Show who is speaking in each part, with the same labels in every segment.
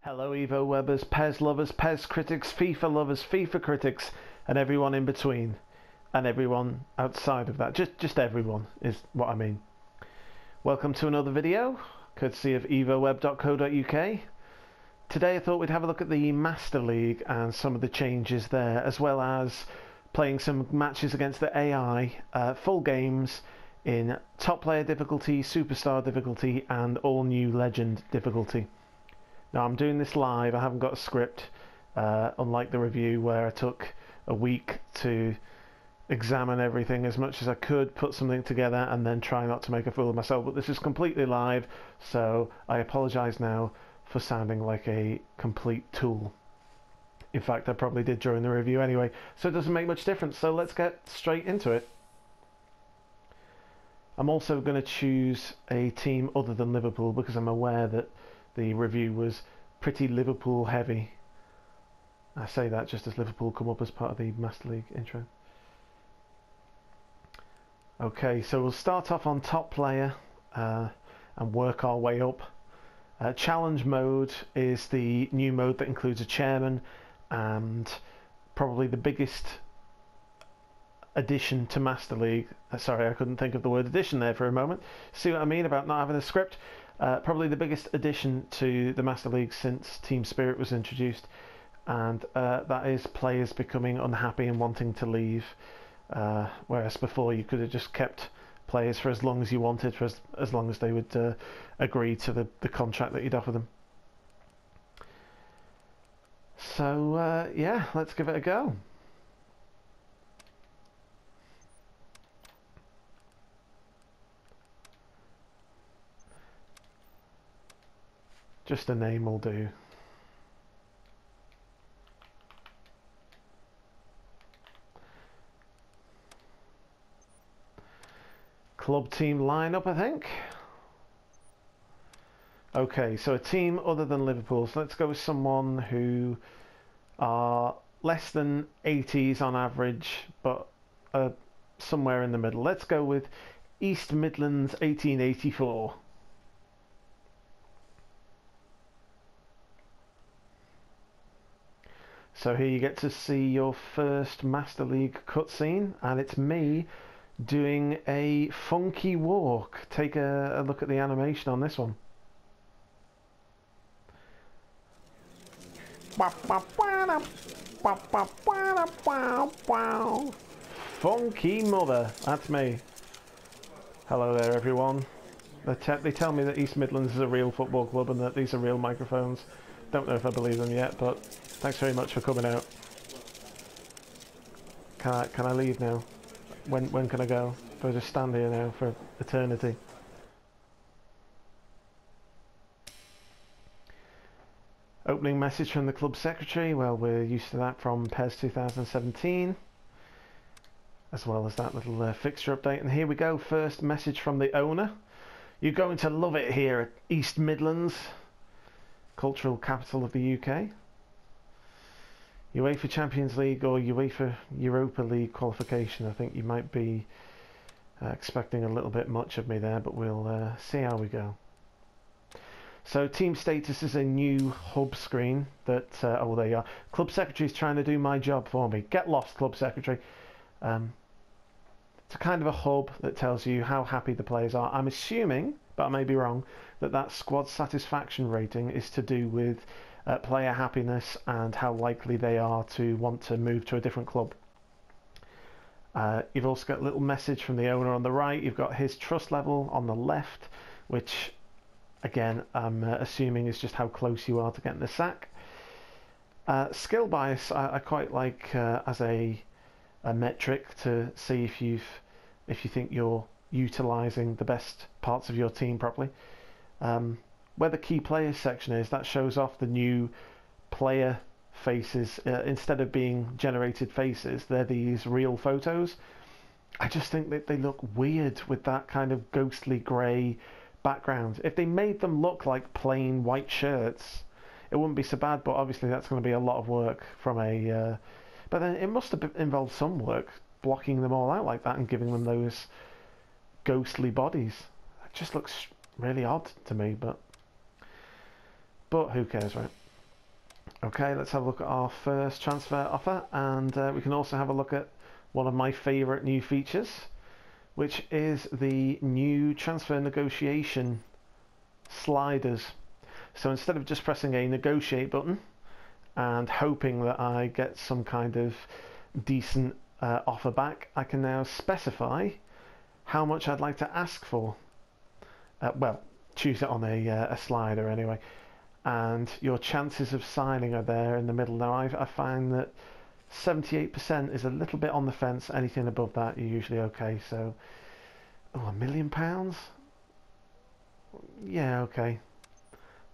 Speaker 1: Hello Evo-Webbers, PES lovers, PES critics, FIFA lovers, FIFA critics, and everyone in between. And everyone outside of that. Just everyone is what I mean. Welcome to another video, courtesy of Evo-Web.co.uk. Today I thought we'd have a look at the Master League and some of the changes there, as well as playing some matches against the AI, full games in top player difficulty, superstar difficulty, and all new legend difficulty. Now I'm doing this live, I haven't got a script, unlike the review where I took a week to examine everything as much as I could, put something together and then try not to make a fool of myself, but this is completely live, so I apologise now for sounding like a complete tool. In fact, I probably did during the review anyway, so it doesn't make much difference, so let's get straight into it. I'm also going to choose a team other than Liverpool because I'm aware that the review was pretty Liverpool heavy. I say that just as Liverpool come up as part of the Master League intro. Okay, so we'll start off on top player and work our way up. Challenge mode is the new mode that includes a chairman and probably the biggest addition to Master League. Sorry, I couldn't think of the word addition there for a moment. See what I mean about not having a script? Probably the biggest addition to the Master League since Team Spirit was introduced, and that is players becoming unhappy and wanting to leave, whereas before you could have just kept players for as long as you wanted, for as long as they would agree to the contract that you'd offer them. So yeah, let's give it a go. Just a name will do. Club team lineup, I think. Okay, so a team other than Liverpool. So let's go with someone who are less than 80s on average, but somewhere in the middle. Let's go with East Midlands 1884. So here you get to see your first Master League cutscene, and it's me doing a funky walk. Take a look at the animation on this one. Funky mother, that's me. Hello there everyone. They tell me that East Midlands is a real football club and that these are real microphones. Don't know if I believe them yet, but thanks very much for coming out. Can I leave now? When can I go? Do I just stand here now for eternity? Opening message from the club secretary. Well, we're used to that from PES 2017, as well as that little fixture update. And here we go. First message from the owner. You're going to love it here at East Midlands, cultural capital of the UK. UEFA Champions League or UEFA Europa League qualification. I think you might be expecting a little bit much of me there, but we'll see how we go. So team status is a new hub screen that, oh there you are, club secretary is trying to do my job for me. Get lost, club secretary. It's a kind of a hub that tells you how happy the players are. I'm assuming, but I may be wrong, that squad satisfaction rating is to do with player happiness and how likely they are to want to move to a different club. You've also got a little message from the owner on the right. You've got his trust level on the left, which again I'm assuming is just how close you are to getting the sack. Skill bias I quite like as a metric to see if you think you're utilising the best parts of your team properly. Where the key players section is, that shows off the new player faces. Instead of being generated faces, they're these real photos. I just think that they look weird with that kind of ghostly grey background. If they made them look like plain white shirts, it wouldn't be so bad, but obviously that's going to be a lot of work from a... but then it must have involved some work blocking them all out like that and giving them those ghostly bodies. It just looks really odd to me, but who cares, right? Okay, let's have a look at our first transfer offer, and we can also have a look at one of my favourite new features, which is the new transfer negotiation sliders. So instead of just pressing a negotiate button and hoping that I get some kind of decent offer back, I can now specify how much I'd like to ask for. Well, choose it on a slider anyway. And your chances of signing are there in the middle. Now I find that 78% is a little bit on the fence. Anything above that you're usually okay. So, oh, £1 million? Yeah, okay.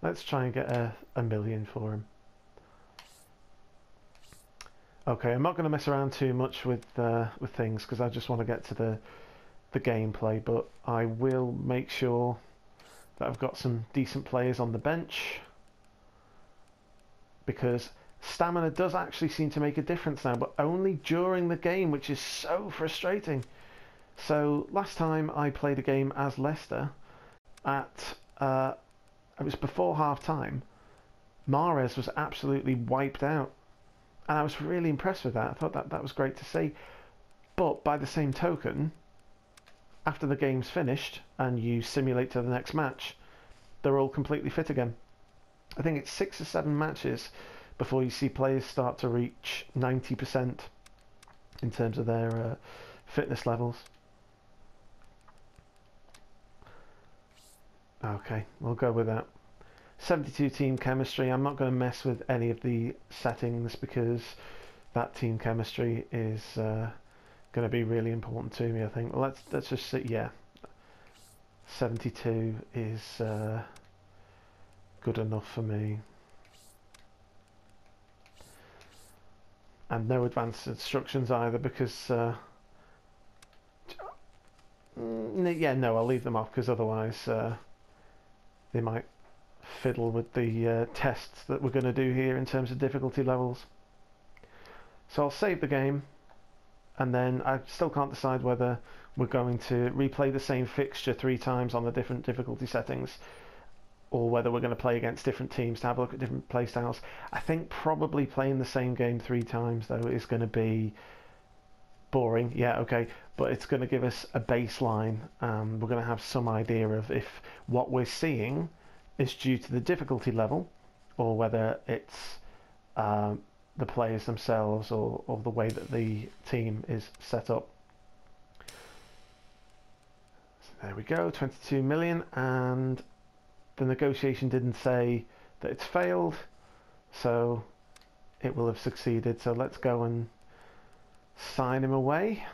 Speaker 1: Let's try and get a million for him. Okay, I'm not going to mess around too much with things because I just want to get to the gameplay. But I will make sure that I've got some decent players on the bench, because stamina does actually seem to make a difference now, but only during the game, which is so frustrating. So last time I played a game as Leicester, it was before half time, Mahrez was absolutely wiped out, and I was really impressed with that. I thought that was great to see. But by the same token, after the game's finished and you simulate to the next match, they're all completely fit again. I think it's 6 or 7 matches before you see players start to reach 90% in terms of their fitness levels. Okay, we'll go with that. 72 team chemistry. I'm not going to mess with any of the settings because that team chemistry is going to be really important to me, I think. Well, let's just see. Yeah, 72 is good enough for me. And no advanced instructions either, because yeah, no, I'll leave them off because otherwise they might fiddle with the tests that we're going to do here in terms of difficulty levels. So I'll save the game, and then I still can't decide whether we're going to replay the same fixture 3 times on the different difficulty settings, or whether we're going to play against different teams to have a look at different play styles. I think probably playing the same game 3 times though is going to be boring. Yeah, okay, but it's going to give us a baseline. We're going to have some idea of if what we're seeing is due to the difficulty level, or whether it's the players themselves, or the way that the team is set up. So there we go, 22 million, and the negotiation didn't say that it's failed, so it will have succeeded. So let's go and sign him away.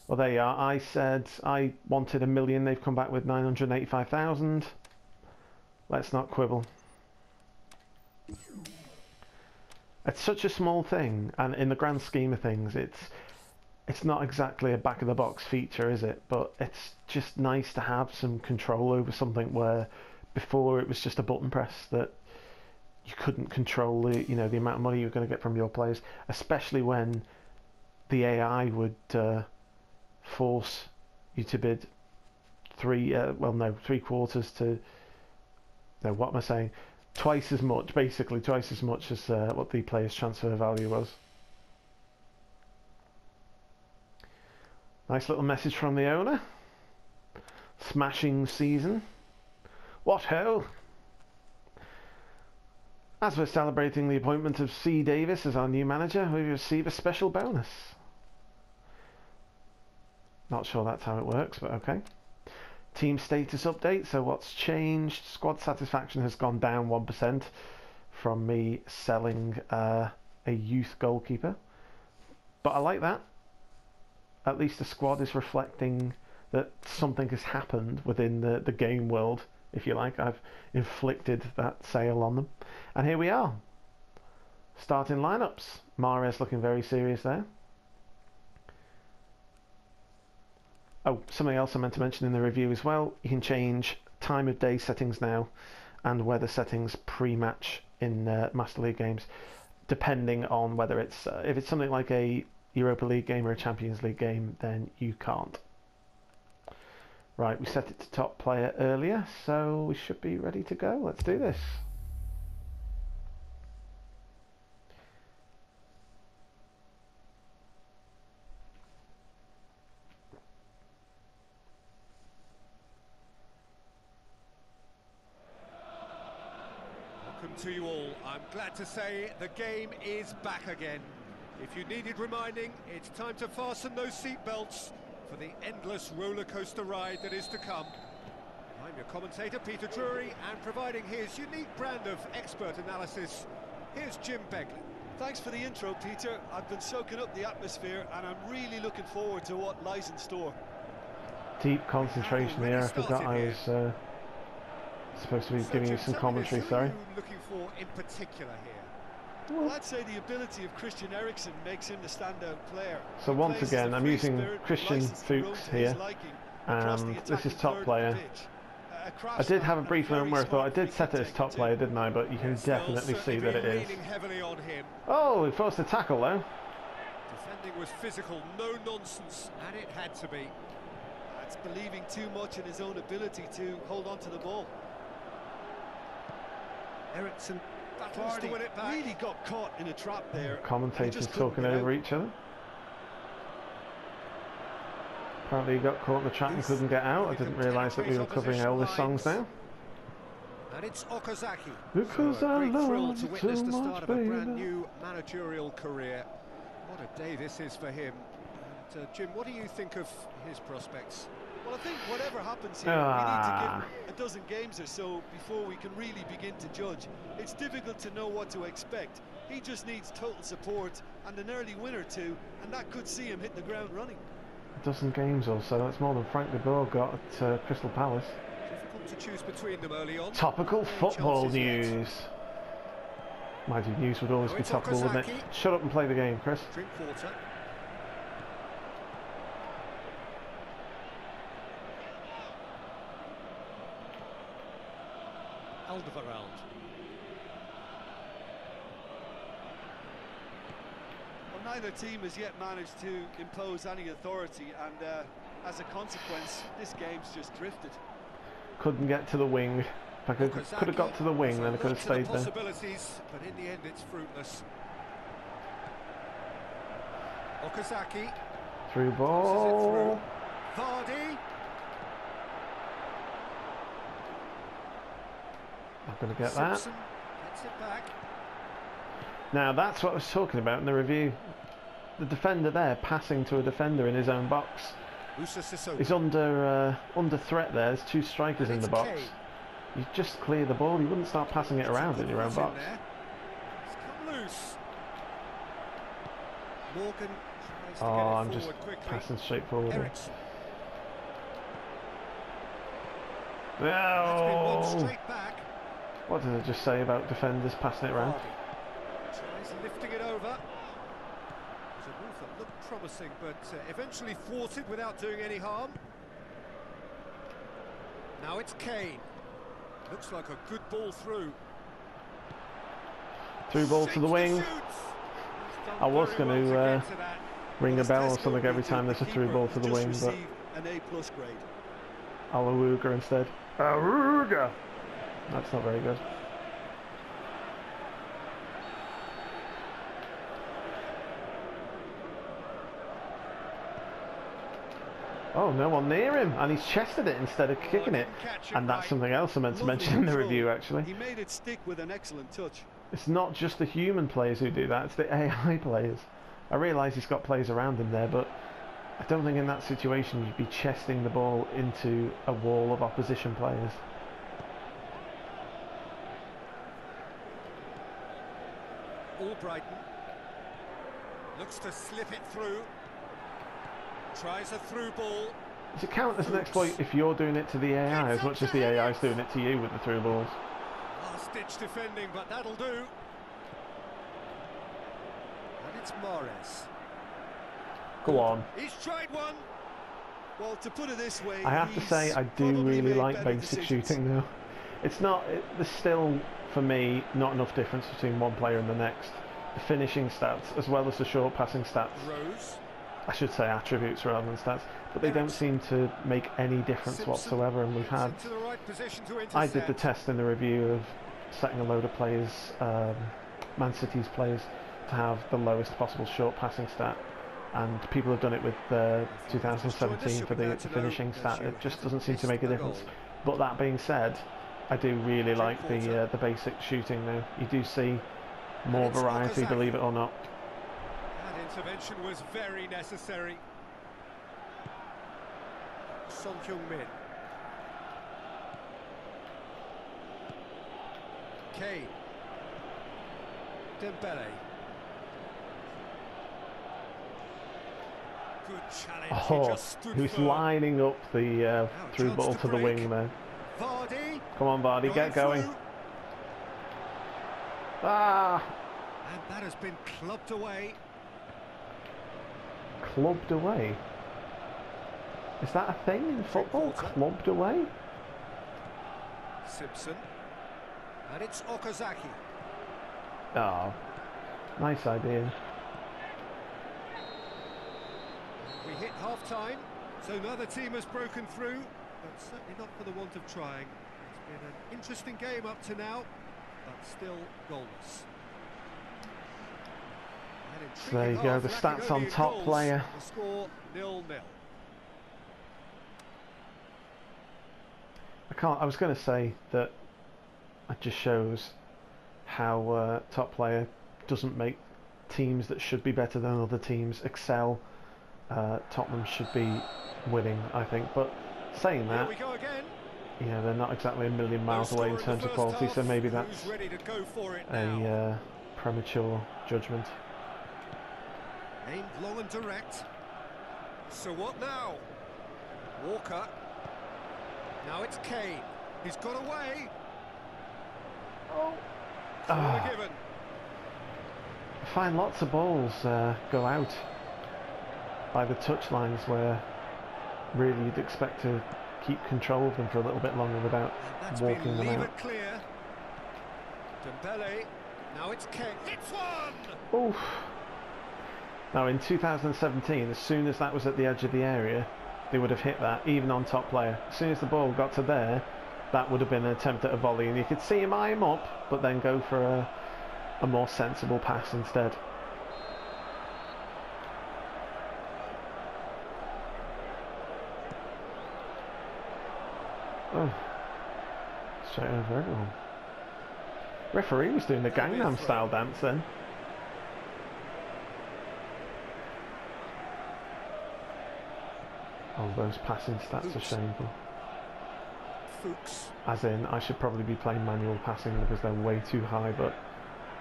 Speaker 1: Well, there you are. I said I wanted $1 million. They've come back with 985,000. Let's not quibble. It's such a small thing, and in the grand scheme of things, it's not exactly a back-of-the-box feature, is it? But it's just nice to have some control over something where before it was just a button press that you couldn't control the amount of money you're going to get from your players, especially when the AI would force you to bid three quarters to, no, what am I saying? Twice as much, basically twice as much as what the player's transfer value was. Nice little message from the owner. Smashing season. What ho! As we're celebrating the appointment of C. Davis as our new manager, we receive a special bonus. Not sure that's how it works, but okay. Team status update. So what's changed? Squad satisfaction has gone down 1% from me selling a youth goalkeeper. But I like that. At least the squad is reflecting that something has happened within the game world, if you like. I've inflicted that sale on them. And here we are. Starting lineups. Mahrez looking very serious there. Oh, something else I meant to mention in the review as well. You can change time of day settings now and weather settings pre-match in Master League games, depending on whether it's if it's something like a Europa League game or a Champions League game, then you can't. Right, we set it to top player earlier, so we should be ready to go. Let's do this.
Speaker 2: to you all. I'm glad to say the game is back again. If you needed reminding, it's time to fasten those seatbelts for the endless roller coaster ride that is to come. I'm your commentator, Peter Drury, and providing his unique brand of expert analysis, here's Jim Beglin.
Speaker 3: Thanks for the intro, Peter. I've been soaking up the atmosphere, and I'm really looking forward to what lies in store.
Speaker 1: Deep concentration here. I forgot I was supposed to be giving you some commentary, sorry.
Speaker 2: What are you looking for in particular here?
Speaker 3: Well, I'd say the ability of Christian Eriksen makes him the standout player.
Speaker 1: So once again, I'm using Christian Fuchs here, and this is top player. I did have a brief moment where I thought I did set it as top player, didn't I? But you can definitely see that it is. Oh, he forced a tackle though.
Speaker 2: Defending was physical, no nonsense, and it had to be.
Speaker 3: That's believing too much in his own ability to hold on to the ball. Eriksen battles to win it back. Really got caught in a trap there.
Speaker 1: Commentators talking over each other. Apparently he got caught in the trap and couldn't get out. I didn't realise that we were covering Elvis songs now.
Speaker 2: And it's Okazaki.
Speaker 1: Because
Speaker 2: so
Speaker 1: I love
Speaker 2: thrilled to witness the start of a
Speaker 1: baby.
Speaker 2: brand new managerial career. What a day this is for him. And, Jim, what do you think of his prospects?
Speaker 3: Well, I think whatever happens here, we need to give him a dozen games or so before we can really begin to judge. It's difficult to know what to expect. He just needs total support and an early win or two, and that could see him hit the ground running.
Speaker 1: A dozen games or so, that's more than Frank de Boer got at Crystal Palace.
Speaker 2: Difficult to choose between them early on.
Speaker 1: Topical football news. Mind you, news would always be topical, wouldn't it? Shut up and play the game, Chris.
Speaker 2: Drinkwater. Alderweireld.
Speaker 3: Well, neither team has yet managed to impose any authority, and as a consequence, this game's just drifted.
Speaker 1: Couldn't get to the wing. If I could have got to the wing, then I could have stayed there.
Speaker 2: But in the end, it's fruitless. Okazaki.
Speaker 1: Through ball.
Speaker 2: Vardy.
Speaker 1: Not going to get that.
Speaker 2: Simpson gets it back.
Speaker 1: Now that's what I was talking about in the review. The defender there passing to a defender in his own box. He's under threat there. There's two strikers in the box. You just clear the ball. You wouldn't start passing it around in your own box.
Speaker 2: It's come loose. Morgan tries to
Speaker 1: Oh,
Speaker 2: get it
Speaker 1: I'm just
Speaker 2: quickly.
Speaker 1: passing straight forward.
Speaker 2: Eriksen.
Speaker 1: No.
Speaker 2: Straight back.
Speaker 1: What did I just say about defenders passing it around?
Speaker 2: Tries lifting it over. It's a move that looked promising, but eventually thwarted without doing any harm. Now it's Kane. Looks like a good ball through.
Speaker 1: Through ball to the wing. I was going to ring a bell or something every time there's a through ball to the wing, but
Speaker 3: an A+ grade.
Speaker 1: Awuga instead. Awuga! That's not very good. Oh, no one near him, and he's chested it instead of kicking it. And that's something else I meant to mention in the review, actually.
Speaker 3: He made it stick with an excellent touch.
Speaker 1: It's not just the human players who do that, it's the AI players. I realise he's got players around him there, but I don't think in that situation you'd be chesting the ball into a wall of opposition players.
Speaker 2: Albrighton looks to slip it through. Tries a through ball.
Speaker 1: Does it count as an exploit if you're doing it to the AI as much as the AI is doing it to you with the through balls?
Speaker 2: Last-ditch defending, but that'll do. And it's Mahrez.
Speaker 1: Go on.
Speaker 2: He's tried one.
Speaker 3: Well, to put it this way,
Speaker 1: I have to say I do really like basic shooting now. It's not, there's still, for me, not enough difference between one player and the next. The finishing stats, as well as the short passing stats.
Speaker 2: Rose.
Speaker 1: I should say attributes rather than stats, but they don't seem to make any difference whatsoever. And we've had, I did the test in the review of setting a load of players, Man City's players, to have the lowest possible short passing stat, and people have done it with 2017 for the finishing stat. It just doesn't seem to make a difference. But that being said, I do really like the basic shooting now. You do see more variety, believe it or not.
Speaker 2: That intervention was very necessary. Son Heung-min. Kane. Dembele. Good challenge.
Speaker 1: Oh,
Speaker 2: He just stood
Speaker 1: who's
Speaker 2: firm.
Speaker 1: lining up the through
Speaker 2: chance
Speaker 1: ball
Speaker 2: to
Speaker 1: to the
Speaker 2: break.
Speaker 1: wing there.
Speaker 2: Vardy.
Speaker 1: Come on, Vardy, get going.
Speaker 2: Through.
Speaker 1: Ah!
Speaker 2: And that has been clubbed away.
Speaker 1: Clubbed away? Is that a thing in football? Clubbed away?
Speaker 2: Simpson. And it's Okazaki.
Speaker 1: Oh, nice idea.
Speaker 2: We hit half-time, so another team has broken through, but certainly not for the want of trying. It's been an interesting game up to now, but still goalless.
Speaker 1: So there you go, the stats on top player.
Speaker 2: The score 0-0.
Speaker 1: I was going to say that it just shows how top player doesn't make teams that should be better than other teams excel. Tottenham should be winning, I think, but saying that,
Speaker 2: Here we go again.
Speaker 1: yeah, they're not exactly a million miles away in terms of quality, so maybe that's
Speaker 2: Who's ready to go for it now?
Speaker 1: a premature judgment.
Speaker 2: Aimed long and direct. So what now? Walker. Now it's Kane. He's got away.
Speaker 1: Oh.
Speaker 2: Corner given.
Speaker 1: I find lots of balls go out by the touchlines where really you'd expect to keep control of them for a little bit longer without walking them
Speaker 2: Leave
Speaker 1: out.
Speaker 2: it clear. Dembele. Now it's Kane. Hits one.
Speaker 1: Oof. Now in 2017, as soon as that was at the edge of the area, they would have hit that, even on top player. As soon as the ball got to there, that would have been an attempt at a volley, and you could see him eye him up, but then go for a more sensible pass instead. Oh, straight over everyone. Referee was doing the Gangnam Style dance then. Oh, those passing stats are shameful.
Speaker 2: Fuchs.
Speaker 1: As in, I should probably be playing manual passing because they're way too high, but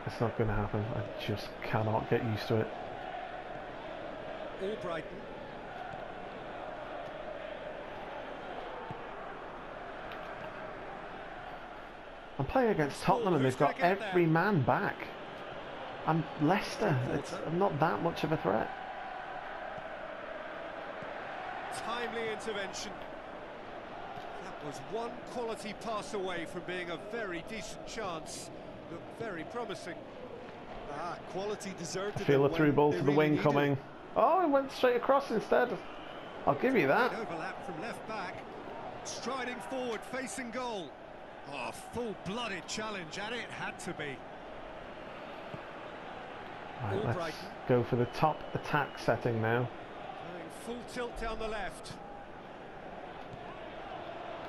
Speaker 1: it's not going to happen. I just cannot get used to it.
Speaker 2: Albrighton.
Speaker 1: I'm playing against Tottenham and they've got every man back. I'm Leicester. I'm not that much of a threat.
Speaker 2: Timely intervention. That was one quality pass away from being a very decent chance. Looked very promising.
Speaker 3: Quality deserved.
Speaker 1: I feel a through ball to the wing coming. Oh, it went straight across instead. I'll give you that.
Speaker 2: Overlap from left back. Striding forward, facing goal. Oh, full-blooded challenge, and it had to be.
Speaker 1: Right, let's go for the top attack setting now.
Speaker 2: Going full tilt down the left.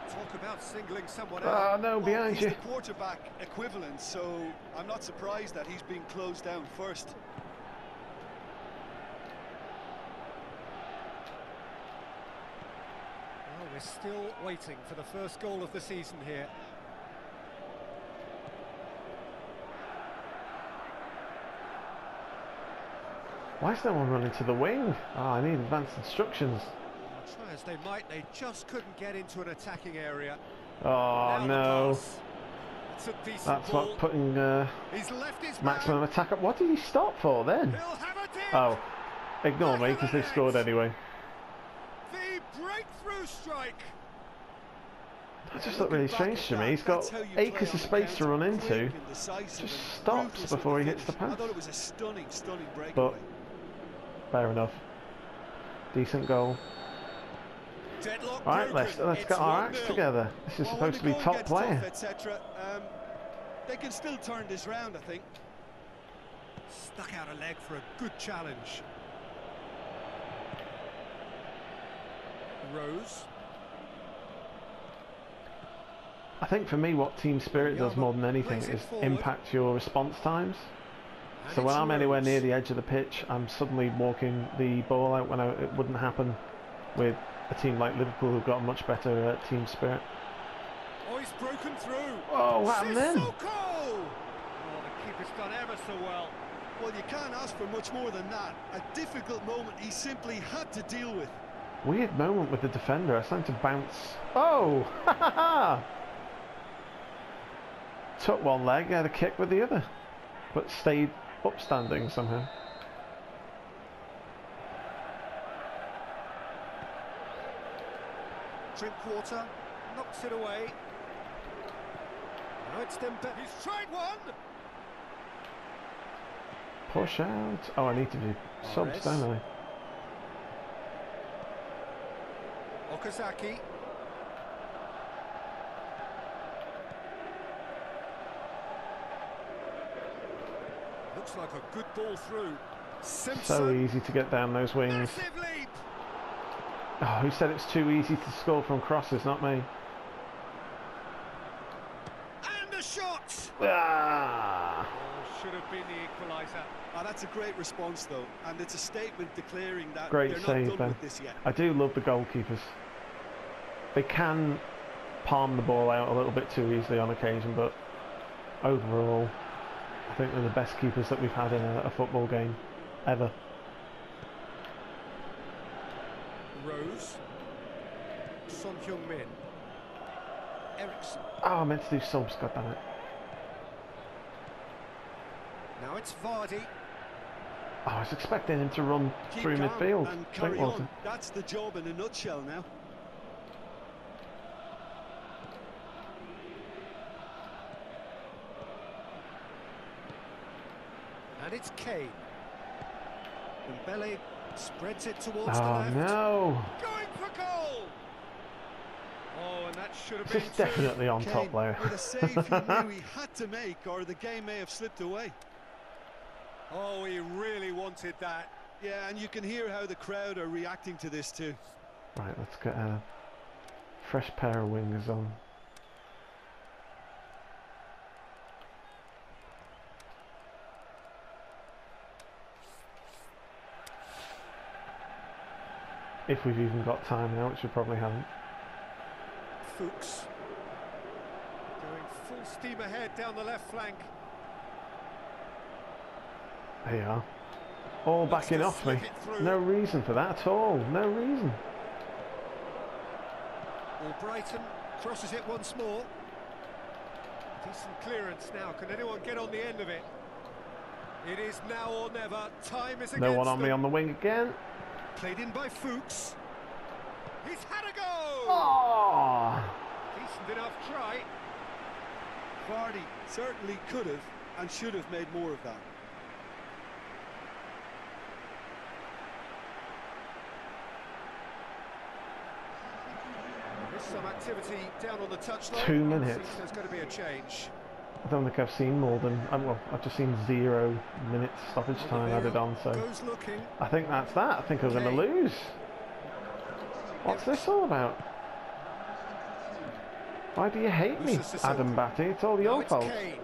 Speaker 2: Talk about singling someone out.
Speaker 1: Ah, no, behind you.
Speaker 3: He's the quarterback equivalent, so I'm not surprised that he's being closed down first.
Speaker 2: Well, we're still waiting for the first goal of the season here.
Speaker 1: Why is no one running to the wing? Oh, I need advanced instructions.
Speaker 2: Try as they might, they just couldn't get into an attacking area.
Speaker 1: Oh, no.
Speaker 2: It's a decent
Speaker 1: That's
Speaker 2: ball.
Speaker 1: what putting
Speaker 2: He's left his
Speaker 1: maximum
Speaker 2: man.
Speaker 1: attack up. What did he stop for then?
Speaker 2: He'll have a dig.
Speaker 1: Oh, ignore me because they scored anyway.
Speaker 2: The breakthrough strike.
Speaker 1: That just looked really strange to me. He's got acres of space to run into. Just stops before he hits the pass.
Speaker 3: I thought it was a stunning breakaway.
Speaker 1: But fair enough. Decent goal.
Speaker 2: Deadlock
Speaker 1: Right, let's get our acts together. This is supposed to be top player.
Speaker 3: They can still turn this round, I think.
Speaker 2: Stuck out a leg for a good challenge. Rose.
Speaker 1: I think for me what team spirit does more than anything
Speaker 2: Plays it
Speaker 1: is
Speaker 2: forward.
Speaker 1: impact your response times.
Speaker 2: And
Speaker 1: So when
Speaker 2: it's
Speaker 1: I'm anywhere
Speaker 2: Rose.
Speaker 1: near the edge of the pitch, I'm suddenly walking the ball out when it wouldn't happen with a team like Liverpool who've got a much better team spirit.
Speaker 2: Oh, he's broken through.
Speaker 1: Oh, what happened then?
Speaker 2: Sissoko! Oh, the keeper's done ever so well.
Speaker 3: Well, you can't ask for much more than that. A difficult moment he simply had to deal with.
Speaker 1: Weird moment with the defender. I started to bounce. Oh! Ha ha ha! Took one leg, had a kick with the other, but stayed upstanding somehow.
Speaker 2: Drinkwater knocks it away. Now it's Dembele. He's tried one.
Speaker 1: Push out. Oh, I need to do subs, don't I?
Speaker 2: Okazaki. Looks like a good ball through. Simpson.
Speaker 1: So easy to get down those wings.
Speaker 2: Massive leap.
Speaker 1: Oh, who said it's too easy to score from crosses? Not me.
Speaker 2: And a shot.
Speaker 1: Ah!
Speaker 2: Oh, should have been the equaliser.
Speaker 3: That's a great response, though, and it's a statement declaring that
Speaker 1: Great
Speaker 3: they're not
Speaker 1: save,
Speaker 3: done
Speaker 1: Ben.
Speaker 3: with this yet.
Speaker 1: I do love the goalkeepers. They can palm the ball out a little bit too easily on occasion, but overall, I think they're the best keepers that we've had in a football game ever.
Speaker 2: Rose. Son Heung-min. Eriksson.
Speaker 1: Oh, I meant to do subs, goddammit.
Speaker 2: Now it's Vardy.
Speaker 1: Oh, I was expecting him to run
Speaker 3: Keep
Speaker 1: through
Speaker 3: calm
Speaker 1: midfield.
Speaker 3: and carry
Speaker 1: Drinkwater.
Speaker 3: on. That's the job in a nutshell now.
Speaker 2: And it's Kane. Dembele spreads it towards the
Speaker 1: Oh
Speaker 2: left.
Speaker 1: no!
Speaker 2: Going for goal! Oh, and that should have
Speaker 1: This
Speaker 2: been
Speaker 1: is definitely on top
Speaker 3: Kane,
Speaker 1: layer.
Speaker 3: with a save he knew he had to make, or the game may have slipped away.
Speaker 2: Oh, he really wanted that.
Speaker 3: Yeah, and you can hear how the crowd are reacting to this too.
Speaker 1: Right, let's get a fresh pair of wingers on. If we've even got time now, which we probably haven't.
Speaker 2: Fuchs going full steam ahead down the left flank.
Speaker 1: There you are. All
Speaker 2: Looks
Speaker 1: backing
Speaker 2: to
Speaker 1: off me.
Speaker 2: slip it through.
Speaker 1: No reason for that at all. No reason.
Speaker 2: Brighton crosses it once more. Decent clearance now. Can anyone get on the end of it? It is now or never. Time is against
Speaker 1: No one on me
Speaker 2: them.
Speaker 1: on the wing again.
Speaker 2: Played in by Fuchs. He's had a go!
Speaker 1: Oh!
Speaker 2: Decent enough try.
Speaker 3: Vardy certainly could have and should have made more of that.
Speaker 2: There's some activity down on the touchline.
Speaker 1: 2 minutes.
Speaker 2: Seems there's going to be a change.
Speaker 1: I don't think I've seen more than... well, I've just seen 0 minutes stoppage time added on, so...
Speaker 2: Goes looking.
Speaker 1: I think that's that. I think I'm going to
Speaker 2: Okay.
Speaker 1: lose. What's this all about? Why do you hate me,
Speaker 2: Loses the
Speaker 1: Adam
Speaker 2: circle.
Speaker 1: Batty? It's all
Speaker 2: Now
Speaker 1: your
Speaker 2: it's
Speaker 1: fault.
Speaker 2: Kane.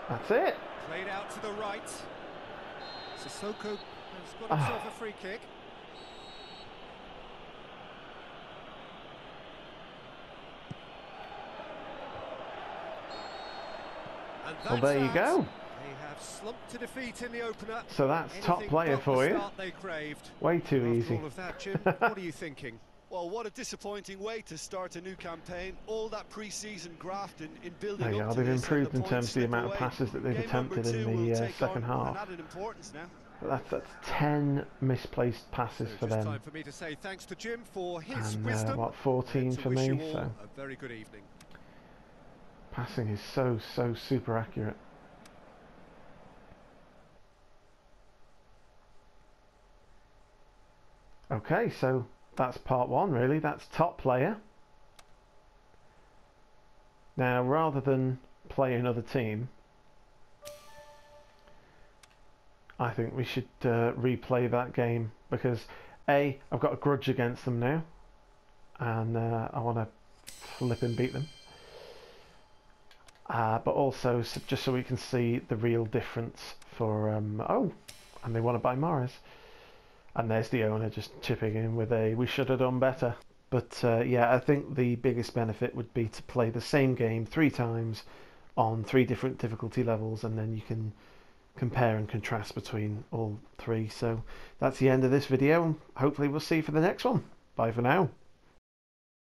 Speaker 1: That's it.
Speaker 2: Played out to the right. Sissoko has got himself a free kick. And
Speaker 1: Well,
Speaker 2: that's
Speaker 1: there you
Speaker 2: that.
Speaker 1: go.
Speaker 2: They have slumped to defeat in the opener.
Speaker 1: So that's top
Speaker 2: Anything
Speaker 1: player
Speaker 2: but
Speaker 1: for
Speaker 2: the
Speaker 1: you.
Speaker 2: start they craved.
Speaker 1: Way too
Speaker 2: After
Speaker 1: easy.
Speaker 2: all of that, Jim, what are you thinking?
Speaker 3: Well, what a disappointing way to start a new campaign. All that pre-season graft in building
Speaker 1: There you
Speaker 3: up
Speaker 1: are.
Speaker 3: to
Speaker 1: They've
Speaker 3: this, and
Speaker 1: improved in
Speaker 3: points
Speaker 1: terms of the
Speaker 3: slip
Speaker 1: amount of
Speaker 3: away.
Speaker 1: passes that they've
Speaker 3: Game
Speaker 1: attempted
Speaker 3: number
Speaker 1: in
Speaker 3: two will
Speaker 1: the
Speaker 3: take
Speaker 1: second
Speaker 3: on
Speaker 1: half.
Speaker 3: an added importance now.
Speaker 1: But that's 10 misplaced passes
Speaker 2: So
Speaker 1: for
Speaker 2: just
Speaker 1: them.
Speaker 2: time for me to say thanks to Jim for his
Speaker 1: And
Speaker 2: wisdom.
Speaker 1: what, 14
Speaker 2: and to
Speaker 1: for
Speaker 2: wish
Speaker 1: me?
Speaker 2: you all
Speaker 1: So
Speaker 2: a very good evening.
Speaker 1: passing is so super accurate. Okay, so that's part one really. That's top player. Now rather than play another team, I think we should replay that game because A, I've got a grudge against them now, and I want to flipping beat them. But also just so we can see the real difference for oh, and they want to buy Morris, and there's the owner just chipping in with a "we should have done better." But yeah, I think the biggest benefit would be to play the same game 3 times on 3 different difficulty levels, and then you can compare and contrast between all 3. So that's the end of this video, and hopefully we'll see you for the next one. Bye for now.